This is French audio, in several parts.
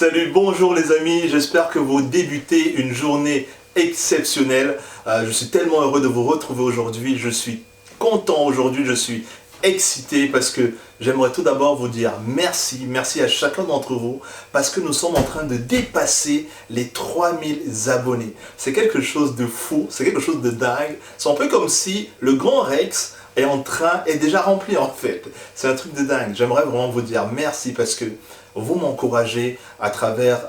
Salut, bonjour les amis, j'espère que vous débutez une journée exceptionnelle. Je suis tellement heureux de vous retrouver aujourd'hui, je suis content aujourd'hui, je suis excité parce que j'aimerais tout d'abord vous dire merci à chacun d'entre vous parce que nous sommes en train de dépasser les 3000 abonnés. C'est quelque chose de fou, c'est quelque chose de dingue. C'est un peu comme si le Grand Rex est déjà rempli en fait. C'est un truc de dingue. J'aimerais vraiment vous dire merci parce que vous m'encouragez à travers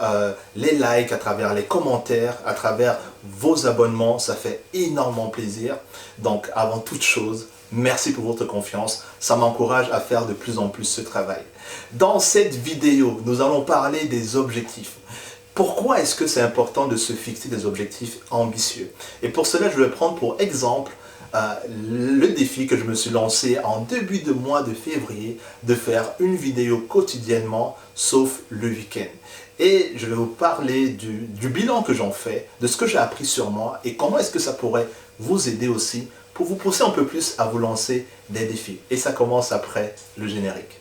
les likes, à travers les commentaires, à travers vos abonnements. Ça fait énormément plaisir. Donc avant toute chose, merci pour votre confiance. Ça m'encourage à faire de plus en plus ce travail. Dans cette vidéo, nous allons parler des objectifs. Pourquoi est-ce que c'est important de se fixer des objectifs ambitieux? Et pour cela, je vais prendre pour exemple le défi que je me suis lancé en début de mois de février de faire une vidéo quotidiennement sauf le week-end. Et je vais vous parler du bilan que j'en fais, de ce que j'ai appris sur moi et comment est-ce que ça pourrait vous aider aussi pour vous pousser un peu plus à vous lancer des défis. Et ça commence après le générique.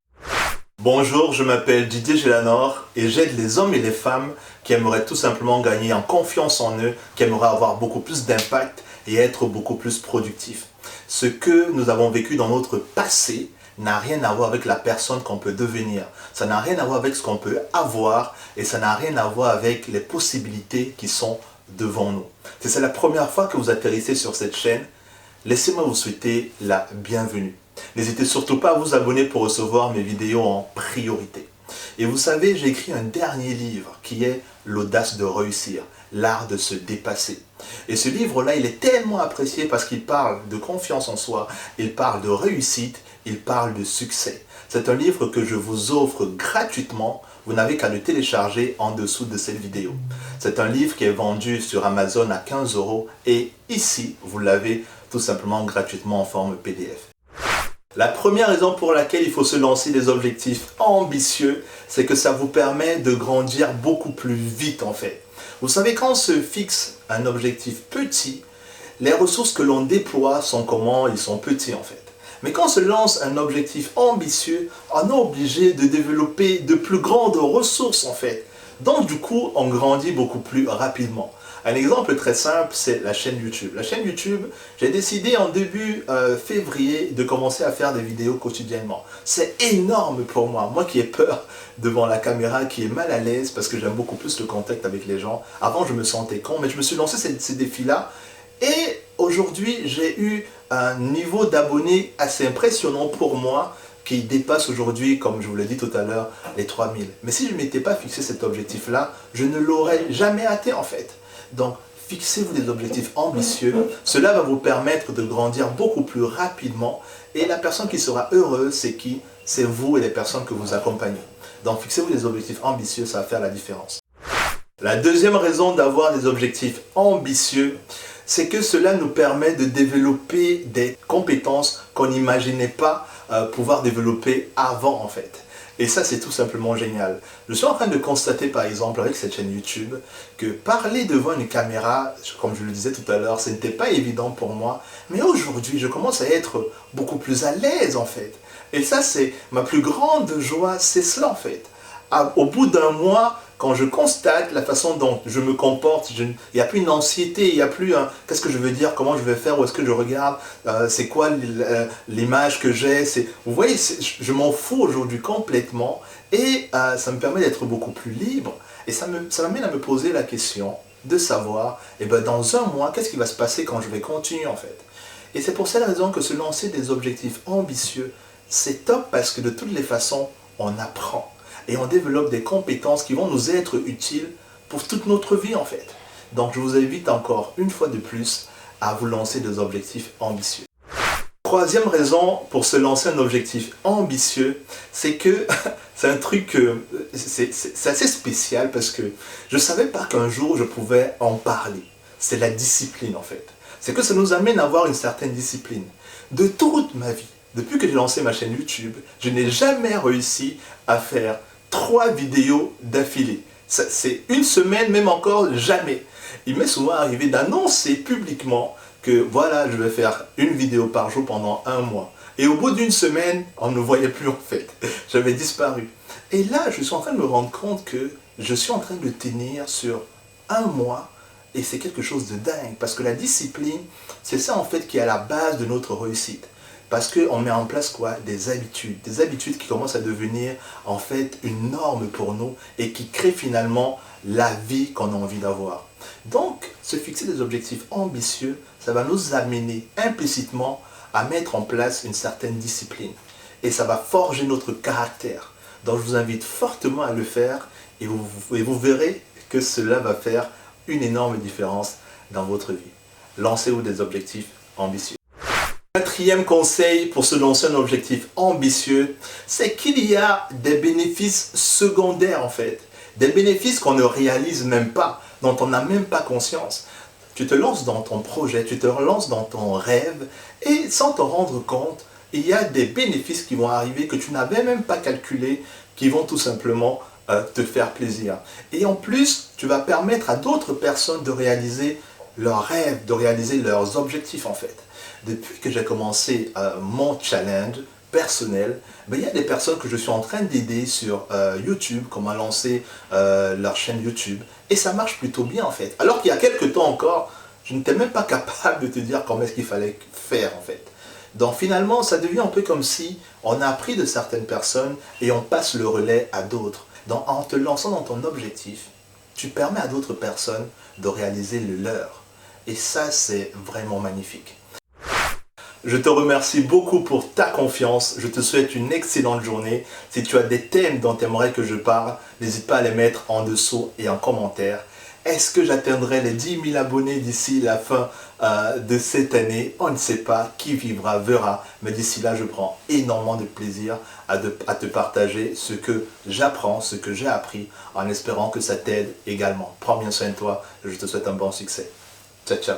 Bonjour, je m'appelle Didier Gélanor et j'aide les hommes et les femmes qui aimeraient tout simplement gagner en confiance en eux, qui aimeraient avoir beaucoup plus d'impact et être beaucoup plus productifs. Ce que nous avons vécu dans notre passé n'a rien à voir avec la personne qu'on peut devenir. Ça n'a rien à voir avec ce qu'on peut avoir et ça n'a rien à voir avec les possibilités qui sont devant nous. Si c'est la première fois que vous atterrissez sur cette chaîne, laissez-moi vous souhaiter la bienvenue. N'hésitez surtout pas à vous abonner pour recevoir mes vidéos en priorité. Et vous savez, j'ai écrit un dernier livre qui est L'audace de réussir, l'art de se dépasser. Et ce livre-là, il est tellement apprécié parce qu'il parle de confiance en soi, il parle de réussite, il parle de succès. C'est un livre que je vous offre gratuitement. Vous n'avez qu'à le télécharger en dessous de cette vidéo. C'est un livre qui est vendu sur Amazon à 15 € et ici, vous l'avez tout simplement gratuitement en forme PDF. La première raison pour laquelle il faut se lancer des objectifs ambitieux, c'est que ça vous permet de grandir beaucoup plus vite en fait. Vous savez, quand on se fixe un objectif petit, les ressources que l'on déploie sont comment? Ils sont petits en fait. Mais quand on se lance un objectif ambitieux, on est obligé de développer de plus grandes ressources en fait. Donc du coup, on grandit beaucoup plus rapidement. Un exemple très simple, c'est la chaîne YouTube. La chaîne YouTube, j'ai décidé en début février de commencer à faire des vidéos quotidiennement. C'est énorme pour moi. Moi qui ai peur devant la caméra, qui est mal à l'aise parce que j'aime beaucoup plus le contact avec les gens. Avant, je me sentais con, mais je me suis lancé ces défis-là. Et aujourd'hui, j'ai eu un niveau d'abonnés assez impressionnant pour moi qui dépasse aujourd'hui, comme je vous l'ai dit tout à l'heure, les 3000. Mais si je ne m'étais pas fixé cet objectif-là, je ne l'aurais jamais atteint en fait. Donc, fixez-vous des objectifs ambitieux. Cela va vous permettre de grandir beaucoup plus rapidement. Et la personne qui sera heureuse, c'est qui? C'est vous et les personnes que vous accompagnez. Donc, fixez-vous des objectifs ambitieux, ça va faire la différence. La deuxième raison d'avoir des objectifs ambitieux, c'est que cela nous permet de développer des compétences qu'on n'imaginait pas pouvoir développer avant en fait. Et ça, c'est tout simplement génial. Je suis en train de constater, par exemple, avec cette chaîne YouTube, que parler devant une caméra, comme je le disais tout à l'heure, ce n'était pas évident pour moi. Mais aujourd'hui, je commence à être beaucoup plus à l'aise, en fait. Et ça, c'est ma plus grande joie, c'est cela, en fait. Au bout d'un mois, quand je constate la façon dont je me comporte, il n'y a plus une anxiété, il n'y a plus un qu'est-ce que je veux dire, comment je vais faire, où est-ce que je regarde, c'est quoi l'image que j'ai. Vous voyez, je m'en fous aujourd'hui complètement et ça me permet d'être beaucoup plus libre. Et ça m'amène à me poser la question de savoir, dans un mois, qu'est-ce qui va se passer quand je vais continuer en fait. Et c'est pour cette raison que se lancer des objectifs ambitieux, c'est top parce que de toutes les façons, on apprend. Et on développe des compétences qui vont nous être utiles pour toute notre vie en fait. Donc je vous invite encore une fois de plus à vous lancer des objectifs ambitieux. Troisième raison pour se lancer un objectif ambitieux, c'est que c'est un truc, c'est assez spécial parce que je ne savais pas qu'un jour je pouvais en parler. C'est la discipline en fait. C'est que ça nous amène à avoir une certaine discipline. De toute ma vie, depuis que j'ai lancé ma chaîne YouTube, je n'ai jamais réussi à faire 3 vidéos d'affilée. C'est une semaine, même encore, jamais. Il m'est souvent arrivé d'annoncer publiquement que voilà, je vais faire une vidéo par jour pendant un mois. Et au bout d'une semaine, on ne me voyait plus en fait. J'avais disparu. Et là, je suis en train de me rendre compte que je suis en train de tenir sur un mois et c'est quelque chose de dingue parce que la discipline, c'est ça en fait qui est à la base de notre réussite. Parce qu'on met en place quoi? Des habitudes qui commencent à devenir en fait une norme pour nous et qui créent finalement la vie qu'on a envie d'avoir. Donc, se fixer des objectifs ambitieux, ça va nous amener implicitement à mettre en place une certaine discipline. Et ça va forger notre caractère. Donc, je vous invite fortement à le faire et vous verrez que cela va faire une énorme différence dans votre vie. Lancez-vous des objectifs ambitieux. Quatrième conseil pour se lancer un objectif ambitieux, c'est qu'il y a des bénéfices secondaires en fait. Des bénéfices qu'on ne réalise même pas, dont on n'a même pas conscience. Tu te lances dans ton projet, tu te lances dans ton rêve et sans t'en rendre compte, il y a des bénéfices qui vont arriver que tu n'avais même pas calculés, qui vont tout simplement te faire plaisir. Et en plus, tu vas permettre à d'autres personnes de réaliser leurs rêves, de réaliser leurs objectifs en fait. Depuis que j'ai commencé mon challenge personnel, il y a des personnes que je suis en train d'aider sur YouTube, comment lancer leur chaîne YouTube. Et ça marche plutôt bien en fait. Alors qu'il y a quelques temps encore, je n'étais même pas capable de te dire comment est-ce qu'il fallait faire en fait. Donc finalement, ça devient un peu comme si on a appris de certaines personnes et on passe le relais à d'autres. Donc en te lançant dans ton objectif, tu permets à d'autres personnes de réaliser le leur. Et ça, c'est vraiment magnifique. Je te remercie beaucoup pour ta confiance. Je te souhaite une excellente journée. Si tu as des thèmes dont tu aimerais que je parle, n'hésite pas à les mettre en dessous et en commentaire. Est-ce que j'atteindrai les 10 000 abonnés d'ici la fin de cette année? On ne sait pas. Qui vivra verra. Mais d'ici là, je prends énormément de plaisir à te partager ce que j'apprends, ce que j'ai appris, en espérant que ça t'aide également. Prends bien soin de toi. Je te souhaite un bon succès. Ciao, ciao.